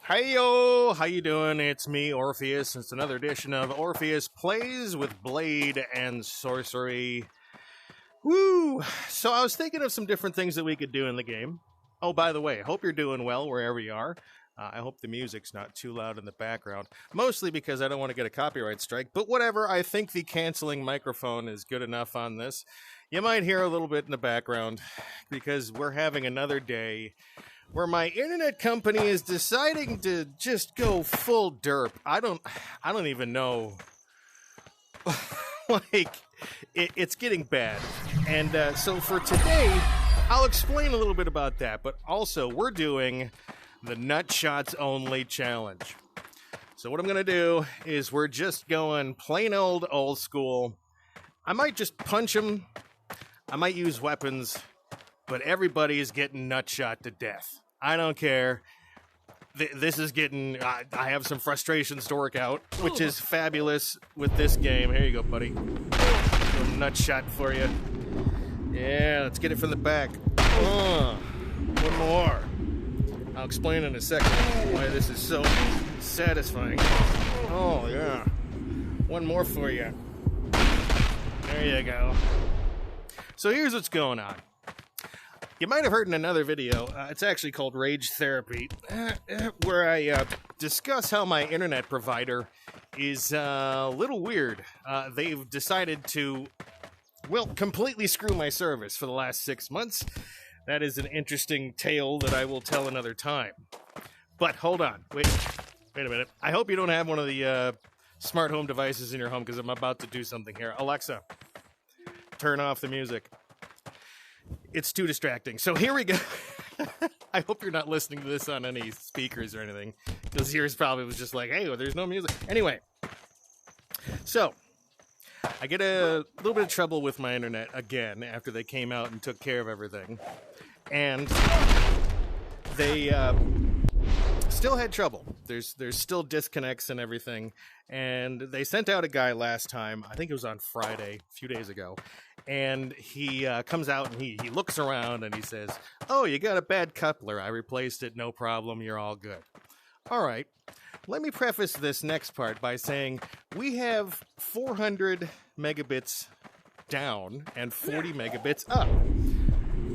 Heyo, how you doing? It's me, Orpheus. It's another edition of Orpheus Plays with Blade and Sorcery. Woo! So I was thinking of some different things that we could do in the game. Oh, by the way, I hope you're doing well wherever you are. I hope the music's not too loud in the background. Mostly because I don't want to get a copyright strike. But whatever, I think the canceling microphone is good enough on this. You might hear a little bit in the background because we're having another day where my internet company is deciding to just go full derp. I don't even know. It's getting bad. And so for today, I'll explain a little bit about that. But also, we're doing the NUTSHOTS only challenge. So what I'm going to do is we're just going plain old school. I might just punch them. I might use weapons. But everybody is getting nutshot to death. I don't care. This is getting... I have some frustrations to work out, which is fabulous with this game. Here you go, buddy. Little nutshot for you. Yeah, let's get it from the back. One more. I'll explain in a second why this is so satisfying. Oh, yeah. One more for you. There you go. So here's what's going on. You might have heard in another video, it's actually called Rage Therapy, where I discuss how my internet provider is a little weird. They've decided to, well, completely screw my service for the last 6 months. That is an interesting tale that I will tell another time. But hold on, wait a minute. I hope you don't have one of the smart home devices in your home because I'm about to do something here. Alexa, turn off the music. It's too distracting. So here we go. I hope you're not listening to this on any speakers or anything, because yours probably was just like, hey, well, there's no music. Anyway, so I get a little bit of trouble with my internet again after they came out and took care of everything. And they still had trouble. There's still disconnects and everything. And they sent out a guy last time, I think it was on Friday, a few days ago. And he comes out and he looks around and he says, oh, you got a bad coupler. I replaced it. No problem. You're all good. All right. Let me preface this next part by saying we have 400 megabits down and 40 megabits up.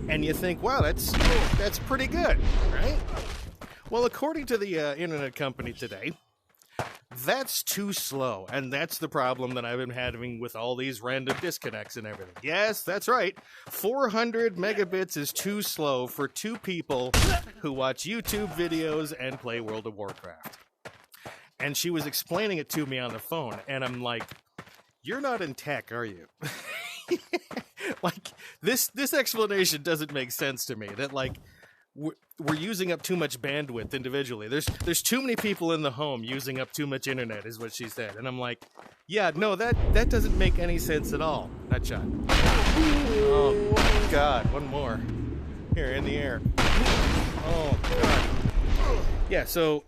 And you think, wow, that's pretty good, right? Well, according to the internet company today, that's too slow, and that's the problem that I've been having with all these random disconnects and everything. Yes, that's right. 400 megabits is too slow for two people who watch YouTube videos and play World of Warcraft. And she was explaining it to me on the phone, and I'm like, you're not in tech, are you? Like, this explanation doesn't make sense to me, that, like, we're using up too much bandwidth individually. There's too many people in the home using up too much internet, is what she said. And I'm like, yeah, no, that doesn't make any sense at all. Nutshot. Oh, God, one more. Here, in the air. Oh, God. Yeah, so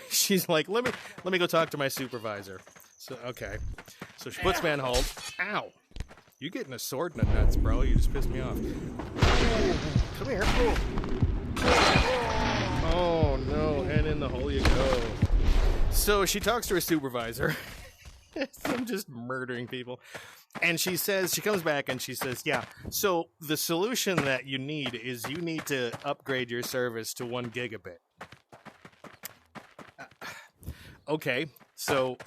she's like, let me go talk to my supervisor. So, okay. So she puts me on hold. Ow. You getting a sword in the nuts, bro. You just pissed me off. Come here. Oh, no, and in the hole you go. So she talks to her supervisor. I'm just murdering people. And she comes back and she says, yeah, so the solution that you need is you need to upgrade your service to 1 gigabit. Okay, so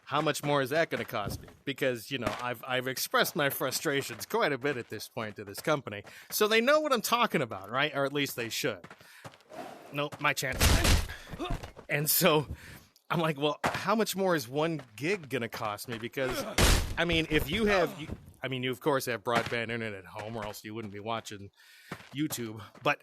how much more is that going to cost me? Because, you know, I've expressed my frustrations quite a bit at this point to this company. So they know what I'm talking about, right? Or at least they should. Nope, my chance. And so I'm like, well, how much more is 1 gig going to cost me? Because, I mean, if you have... you of course have broadband internet at home, or else you wouldn't be watching YouTube. But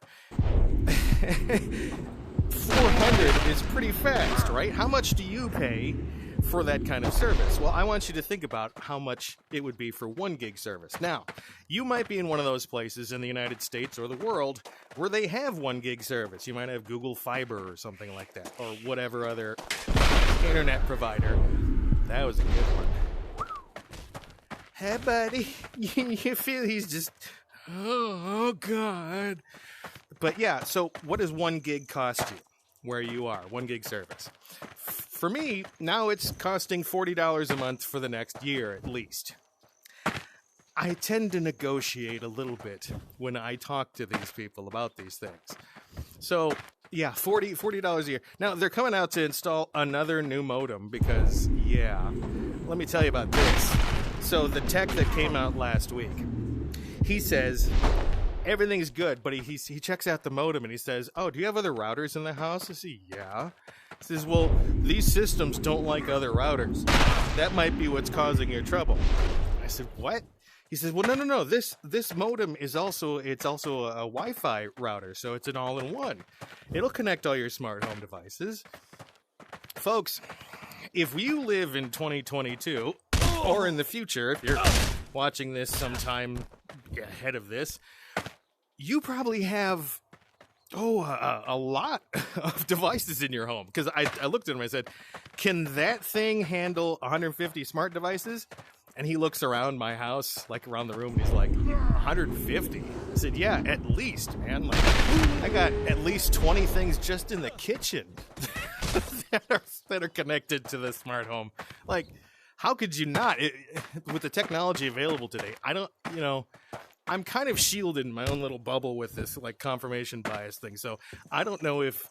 400 is pretty fast, right? How much do you pay for that kind of service? Well, I want you to think about how much it would be for 1 gig service. Now, you might be in one of those places in the United States or the world where they have 1 gig service. You might have Google Fiber or something like that, or whatever other internet provider. That was a good one. Hey, buddy. You feel he's just, oh, God. But yeah, so what does 1 gig cost you? where you are, 1 gig service. For me, now it's costing $40 a month for the next year at least. I tend to negotiate a little bit when I talk to these people about these things. So, yeah, $40 a year. Now, they're coming out to install another new modem because, yeah, let me tell you about this. So, the tech that came out last week, he says everything's good, but he checks out the modem and he says, oh, do you have other routers in the house? I say, yeah. He says, well, these systems don't like other routers. That might be what's causing your trouble. I said, what? He says, well, no. This modem is also a Wi-Fi router, so it's an all-in-one. It'll connect all your smart home devices. Folks, if you live in 2022, or in the future, if you're watching this sometime ahead of this, you probably have a lot of devices in your home. Because I looked at him and I said, can that thing handle 150 smart devices? And he looks around my house, like around the room, and he's like, 150? I said, yeah, at least, man. Like, I got at least 20 things just in the kitchen that are connected to the smart home. Like, how could you not? With the technology available today, I'm kind of shielded in my own little bubble with this, like, confirmation bias thing. So I don't know if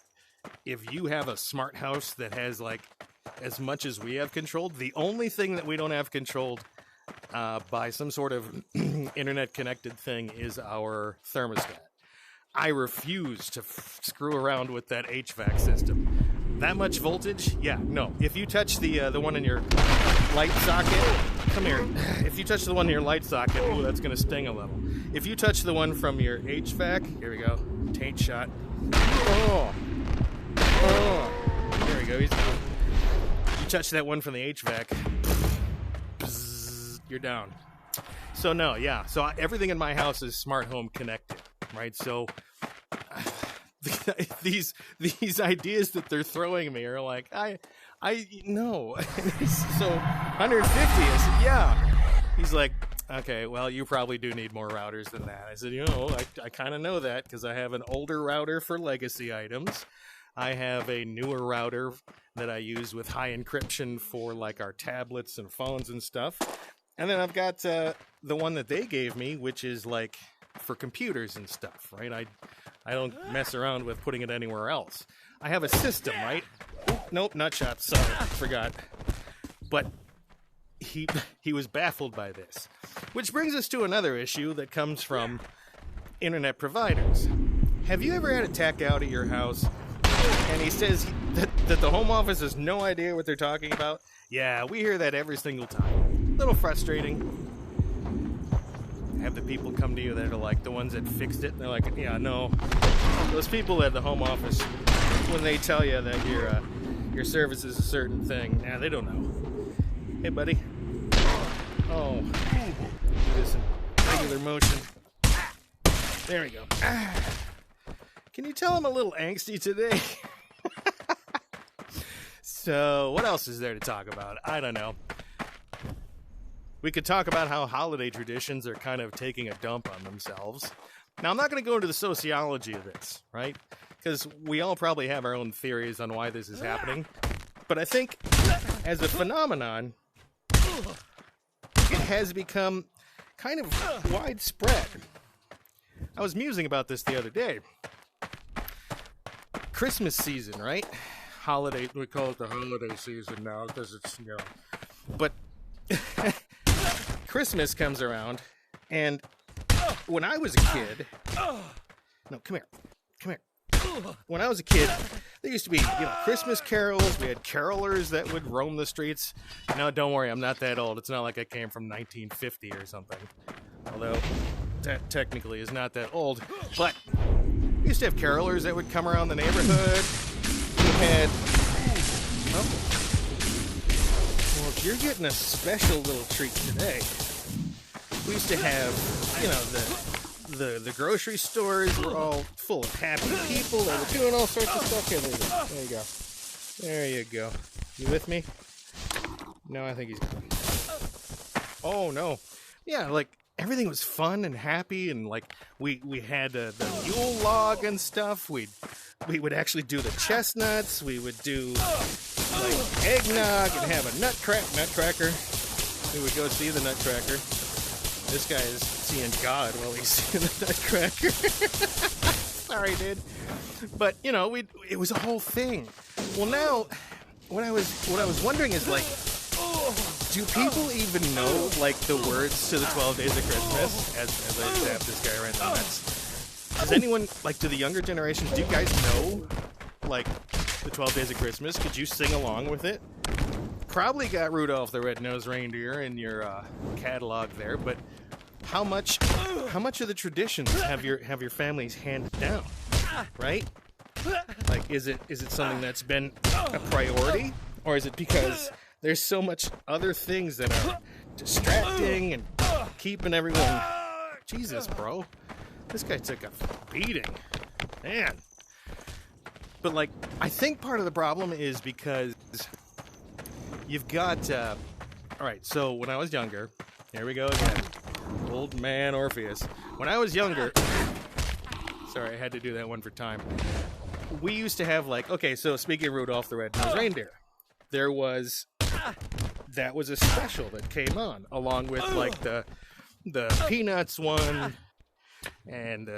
you have a smart house that has, like, as much as we have controlled. The only thing that we don't have controlled by some sort of internet connected thing is our thermostat. I refuse to screw around with that HVAC system. That much voltage? Yeah, no. If you touch the one in your light socket, come here. If you touch the one in your light socket, ooh, that's going to sting a little. If you touch the one from your HVAC, here we go, taint shot. Oh, there we go. You touch that one from the HVAC, bzz, you're down. So no, yeah. So everything in my house is smart home connected, right? So these ideas that they're throwing me are like, I no. So 150. I said, yeah. He's like, okay, well, you probably do need more routers than that. I said, I kind of know that because I have an older router for legacy items. I have a newer router that I use with high encryption for, like, our tablets and phones and stuff. And then I've got the one that they gave me, which is, like, for computers and stuff, right? I don't mess around with putting it anywhere else. I have a system, right? Nope, NUTSHOTS, sorry, forgot. But he was baffled by this. Which brings us to another issue that comes from internet providers. Have you ever had a tech out at your house and he says that the home office has no idea what they're talking about? Yeah, we hear that every single time. A little frustrating. Have the people come to you that are like the ones that fixed it, and they're like, yeah, no. Those people at the home office, when they tell you that your service is a certain thing, they don't know. Hey, buddy. Oh, do this in regular motion. There we go. Can you tell I'm a little angsty today? So, what else is there to talk about? I don't know. We could talk about how holiday traditions are kind of taking a dump on themselves. Now, I'm not going to go into the sociology of this, right? Because we all probably have our own theories on why this is happening. But I think, as a phenomenon, it has become kind of widespread. I was musing about this the other day. Christmas season, right? Holiday, we call it the holiday season now because it's, But Christmas comes around, and when I was a kid... No, come here. When I was a kid, there used to be, Christmas carols. We had carolers that would roam the streets. No, don't worry, I'm not that old. It's not like I came from 1950 or something. Although, that technically is not that old. But we used to have carolers that would come around the neighborhood. We had... Well, you're getting a special little treat today. We used to have, the grocery stores were all full of happy people. They were doing all sorts of stuff. Here, there you go. There you go. You with me? No, I think he's gone. Oh, no. Yeah, like, everything was fun and happy, and, like, we had the Yule log and stuff. We'd we would actually do the chestnuts. We would do like eggnog and have a nutcracker. We would go see the Nutcracker. This guy is seeing God while he's seeing the Nutcracker. Sorry, dude. But you know, it was a whole thing. Well, now what I was wondering is like, do people even know like the words to the 12 Days of Christmas? As I zap this guy right in the nuts. Does anyone, like, to the younger generation, do you guys know like the 12 Days of Christmas? Could you sing along with it? Probably got Rudolph the Red-Nosed Reindeer in your catalog there, but how much of the traditions have your families handed down, right? Like, is it something that's been a priority, or is it because there's so much other things that are distracting and keeping everyone? Jesus, bro, this guy took a beating, man. But like, I think part of the problem is because you've got, all right, so when I was younger, here we go again, old man Orpheus. When I was younger, sorry, I had to do that one for time. We used to have like, okay, so speaking of Rudolph the Red-Nosed Reindeer, that was a special that came on, along with like the Peanuts one, and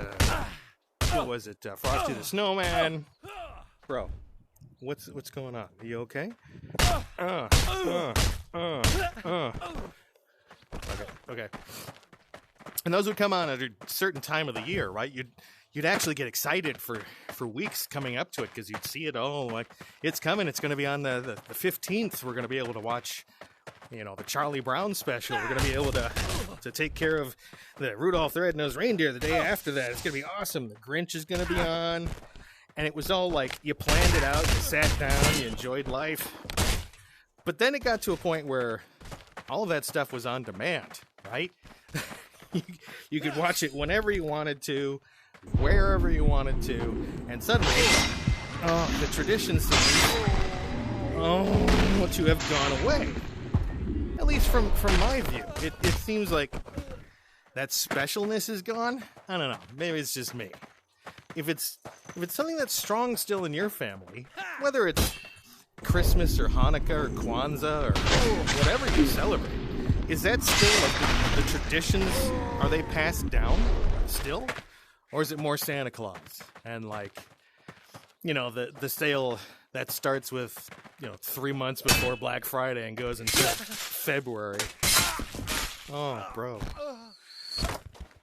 what was it, Frosty the Snowman. Bro, what's going on? Are you okay? Okay. And those would come on at a certain time of the year, right? You'd actually get excited for weeks coming up to it, because you'd see it all like, it's coming. It's going to be on the 15th. We're going to be able to watch, you know, the Charlie Brown special. We're going to be able to take care of the Rudolph the Red-Nosed Reindeer the day after that. It's going to be awesome. The Grinch is going to be on. And it was all like, you planned it out, you sat down, you enjoyed life. But then it got to a point where all of that stuff was on demand, right? You could watch it whenever you wanted to, wherever you wanted to, and suddenly, the traditions to have gone away. At least from my view. It seems like that specialness is gone. I don't know. Maybe it's just me. If it's something that's strong still in your family, whether it's Christmas or Hanukkah or Kwanzaa or whatever you celebrate, is that still like the traditions? Are they passed down still? Or is it more Santa Claus and like, you know, the sale that starts with, you know, 3 months before Black Friday and goes until February? Oh, bro.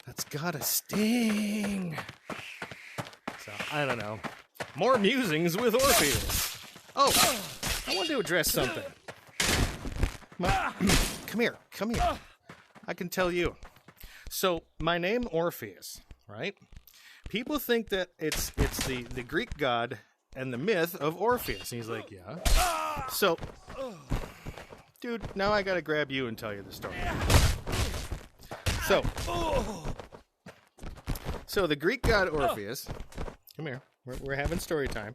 That's gotta sting. So, I don't know. More musings with Orpheus. Oh, I wanted to address something. Come here. I can tell you. So, my name Orpheus, right? People think that it's the Greek god and the myth of Orpheus. And he's like, yeah. So, dude, now I gotta grab you and tell you the story. So the Greek god Orpheus, come here, we're having story time.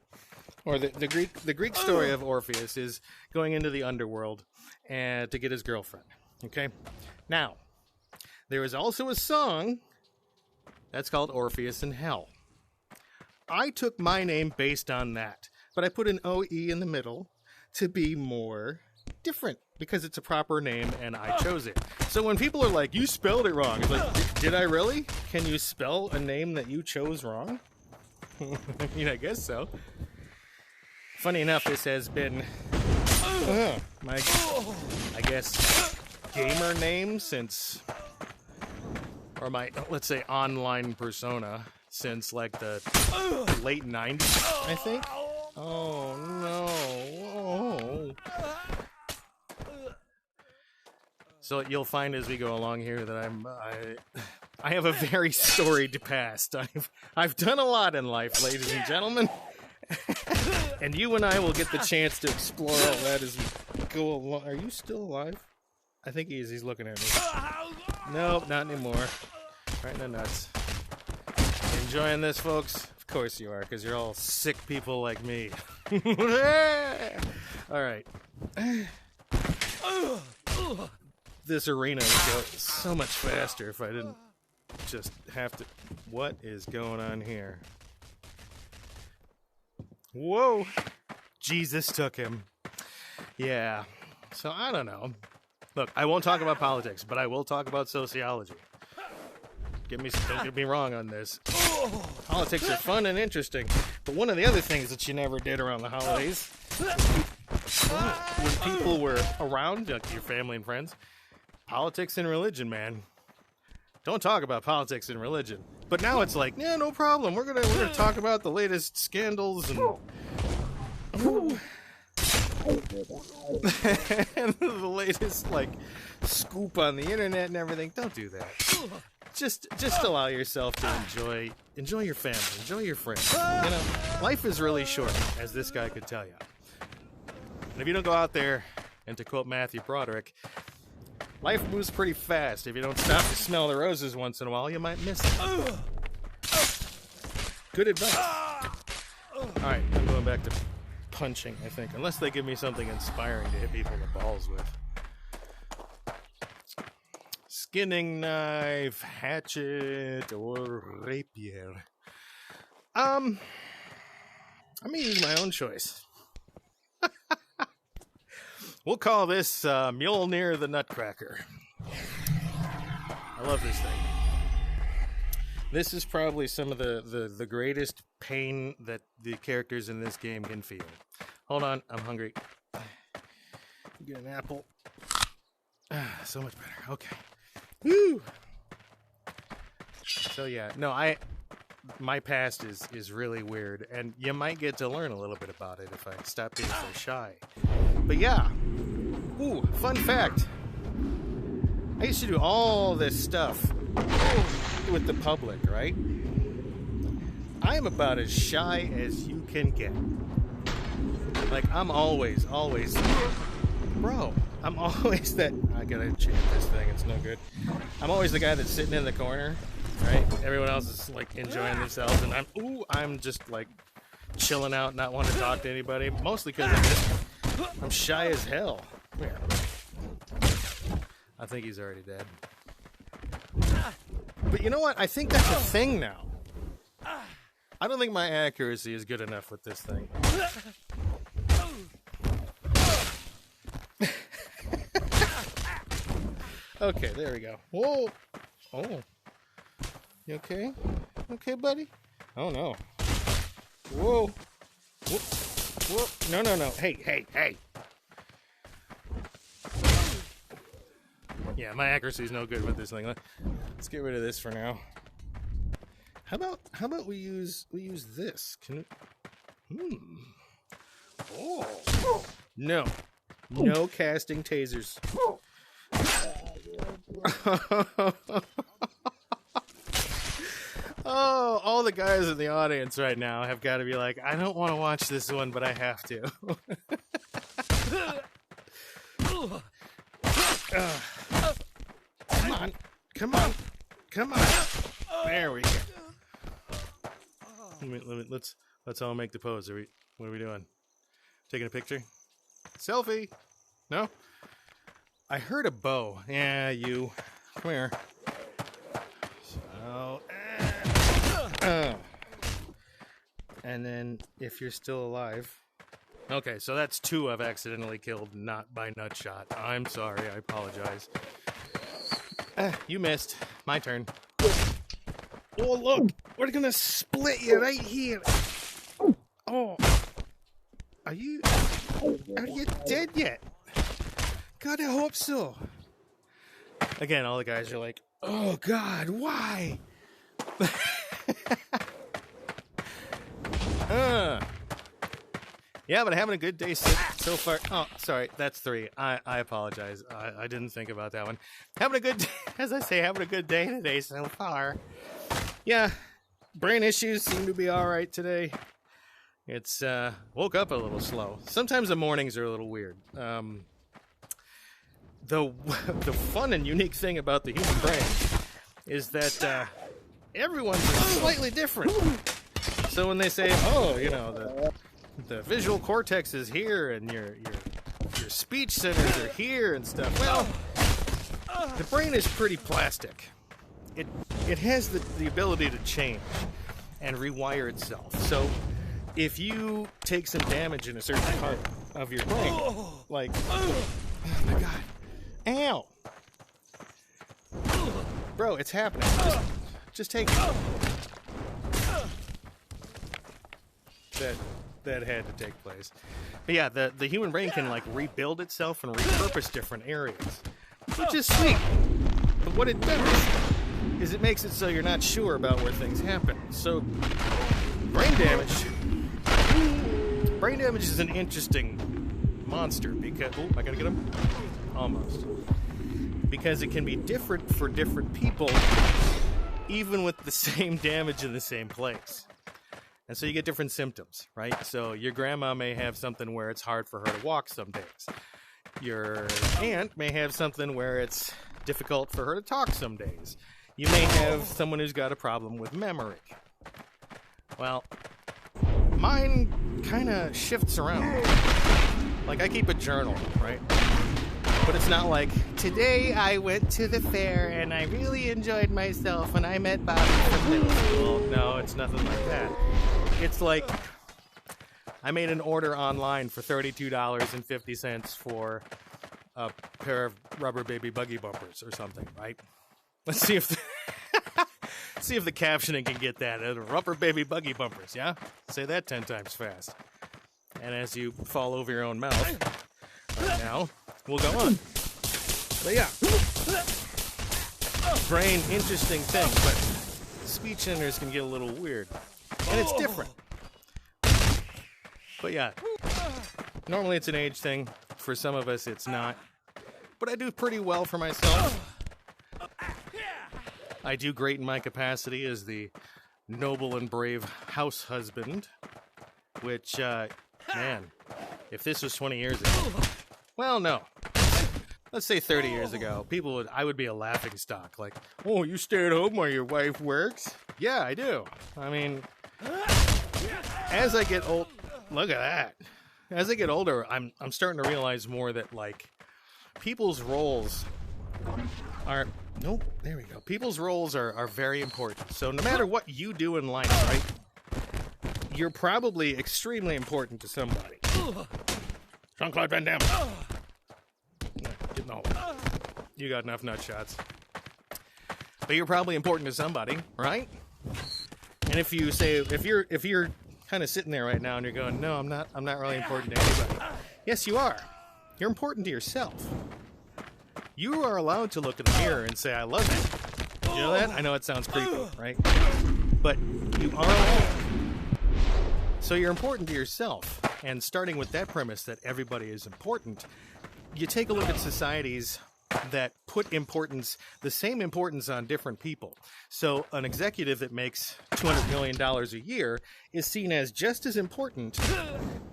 Or the Greek story of Orpheus is going into the underworld and to get his girlfriend. Okay? Now, there is also a song that's called Orpheus in Hell. I took my name based on that, but I put an OE in the middle to be more different because it's a proper name and I chose it. So when people are like, you spelled it wrong, it's like, did I really? Can you spell a name that you chose wrong? I mean, I guess so. Funny enough, this has been my, I guess, gamer name since, or my, let's say, online persona since like the late 90s, I think. Oh no. Oh. So you'll find as we go along here that I have a very storied past. I've done a lot in life, ladies and gentlemen. And you and I will get the chance to explore all that as we go along. Are you still alive? I think he is. He's looking at me. Nope, not anymore. Right in the nuts. Enjoying this, folks? Of course you are, because you're all sick people like me. Alright. This arena would go so much faster if I didn't just have to... What is going on here? Whoa. Jesus took him. Yeah. So I don't know. Look, I won't talk about politics, but I will talk about sociology. Don't get me wrong on this. Politics are fun and interesting, but one of the other things that you never did around the holidays, when people were around, like your family and friends, politics and religion, man. Don't talk about politics and religion. But now it's like, yeah, no problem. We're gonna talk about the latest scandals and and the latest like scoop on the internet and everything. Don't do that. Just allow yourself to enjoy your family, enjoy your friends. You know, life is really short, as this guy could tell you. And if you don't go out there, and to quote Matthew Broderick, life moves pretty fast. If you don't stop to smell the roses once in a while, you might miss it. Good advice. Alright, I'm going back to punching, I think. Unless they give me something inspiring to hit people in the balls with. Skinning knife, hatchet, or rapier. I'm gonna use my own choice. We'll call this Mjolnir the Nutcracker. I love this thing. This is probably some of the greatest pain that the characters in this game can feel. Hold on, I'm hungry. Get an apple. So much better. Okay. Woo! So yeah, no, my past is really weird, and you might get to learn a little bit about it if I stop being so shy. But yeah, ooh, fun fact. I used to do all this stuff with the public, right? I am about as shy as you can get. Like, I'm always, bro, I'm always that, I gotta change this thing, it's no good. I'm always the guy that's sitting in the corner, right? Everyone else is, like, enjoying themselves, and I'm just, like, chilling out, not wanting to talk to anybody, mostly because I'm shy as hell. Come here. I think he's already dead. But you know what? I think that's a thing now. I don't think my accuracy is good enough with this thing. Okay, there we go. Whoa. Oh. You okay? Okay, buddy? Oh, no. Whoa. Whoa. Whoa. No. Hey. Yeah, my accuracy is no good with this thing. Let's get rid of this for now. How about we use this? Can it, Oh. No casting tasers. Oh, all the guys in the audience right now have got to be like, I don't want to watch this one, but I have to. Come on. There we go. Let's all make the pose. What are we doing? Taking a picture? Selfie? No? I heard a bow. Yeah, you. Come here. So, and then if you're still alive. Okay, so that's 2 I've accidentally killed, not by nutshot. I'm sorry, I apologize. You missed. My turn. Oh, look! We're gonna split you right here. Oh. Are you dead yet? God, I hope so. Again, all the guys are like, oh, God, why? Yeah, but having a good day so far. Oh, sorry, that's 3. I apologize. I didn't think about that one. Having a good day, as I say, having a good day today so far. Yeah, brain issues seem to be all right today. It's woke up a little slow. Sometimes the mornings are a little weird. The fun and unique thing about the human brain is that everyone's slightly different. So when they say, oh, you know, the visual cortex is here and your speech centers are here and stuff, well, the brain is pretty plastic. It has the ability to change and rewire itself. So if you take some damage in a certain part of your brain, like, oh my god, ow, bro, it's happening. Just take it. That had to take place. But yeah, the human brain can like rebuild itself and repurpose different areas, which is sweet. But what it does is it makes it so you're not sure about where things happen. So brain damage is an interesting monster because I gotta get him almost, because it can be different for different people, even with the same damage in the same place. And so you get different symptoms, right? So your grandma may have something where it's hard for her to walk some days. Your aunt may have something where it's difficult for her to talk some days. You may have someone who's got a problem with memory. Well, mine kind of shifts around. Like, I keep a journal, right? But it's not like, today I went to the fair and I really enjoyed myself and I met Bobby from middle school. No, it's nothing like that. It's like, I made an order online for $32.50 for a pair of rubber baby buggy bumpers or something, right? Let's see if see if the captioning can get that. Rubber baby buggy bumpers, yeah? Say that 10 times fast. And as you fall over your own mouth, right now, we'll go on. But yeah, brain, interesting thing, but speech enders can get a little weird. And it's different. But yeah, normally it's an age thing. For some of us, it's not. But I do pretty well for myself. I do great in my capacity as the noble and brave house husband. Which, man, if this was 20 years ago, well, no. Let's say 30 years ago, I would be a laughing stock. Like, oh, you stay at home while your wife works? Yeah, I do. I mean, as I get old, look at that. As I get older, I'm starting to realize more that, like, people's roles are, nope, there we go. People's roles are very important. So no matter what you do in life, right, you're probably extremely important to somebody. Jean-Claude Van Damme. No, you got enough nut shots. But you're probably important to somebody, right? And if you say, if you're kind of sitting there right now and you're going, no, I'm not really important to anybody. Yes, you are. You're important to yourself. You are allowed to look in the mirror and say, I love you. You know that? I know it sounds creepy, right? But you are alone. So you're important to yourself. And starting with that premise that everybody is important, you take a look at societies that put the same importance on different people. So an executive that makes $200 million a year is seen as just as important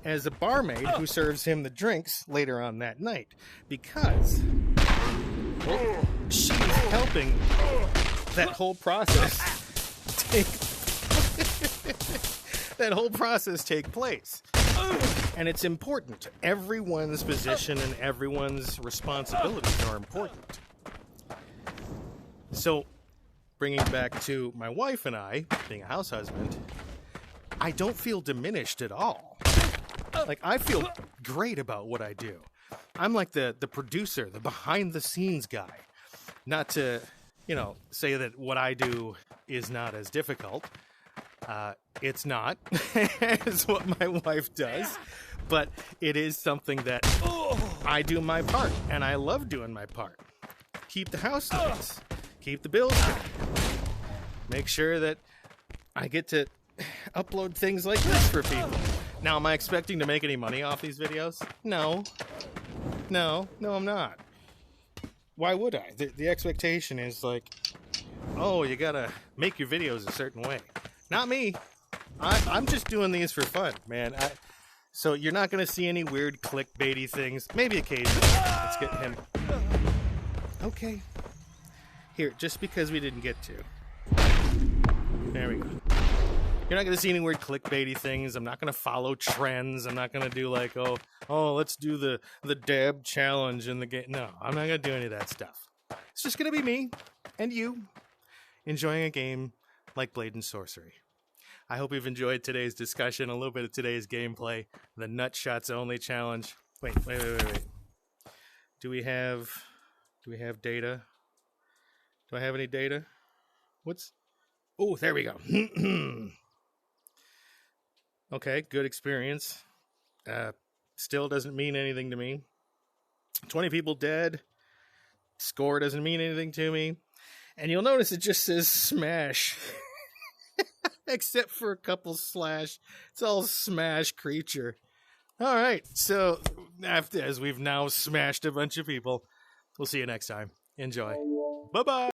as a barmaid who serves him the drinks later on that night, because she's helping that whole process take place. And it's important. Everyone's position and everyone's responsibilities are important. So, bringing back to my wife and I, being a house husband, I don't feel diminished at all. Like, I feel great about what I do. I'm like the producer, the behind-the-scenes guy. Not to, say that what I do is not as difficult. It's not, is what my wife does, but it is something that I do my part, and I love doing my part. Keep the house nice, keep the bills paid, make sure that I get to upload things like this for people. Now, am I expecting to make any money off these videos? No, I'm not. Why would I? The expectation is like, oh, you gotta make your videos a certain way. Not me. I'm just doing these for fun, man. So you're not going to see any weird clickbaity things. Maybe occasionally. Let's get him. Okay. Here, just because we didn't get to. There we go. You're not going to see any weird clickbaity things. I'm not going to follow trends. I'm not going to do like, oh, let's do the dab challenge in the game. No, I'm not going to do any of that stuff. It's just going to be me and you enjoying a game like Blade and Sorcery. I hope you've enjoyed today's discussion, a little bit of today's gameplay, the NUTSHOTS only challenge. Wait. Do we have data? Do I have any data? Oh, there we go. Okay, good experience. Still doesn't mean anything to me. 20 people dead. Score doesn't mean anything to me. And you'll notice it just says smash. Except for a couple slash. It's all smash creature. All right, so as we've now smashed a bunch of people, we'll see you next time. Enjoy. Bye-bye.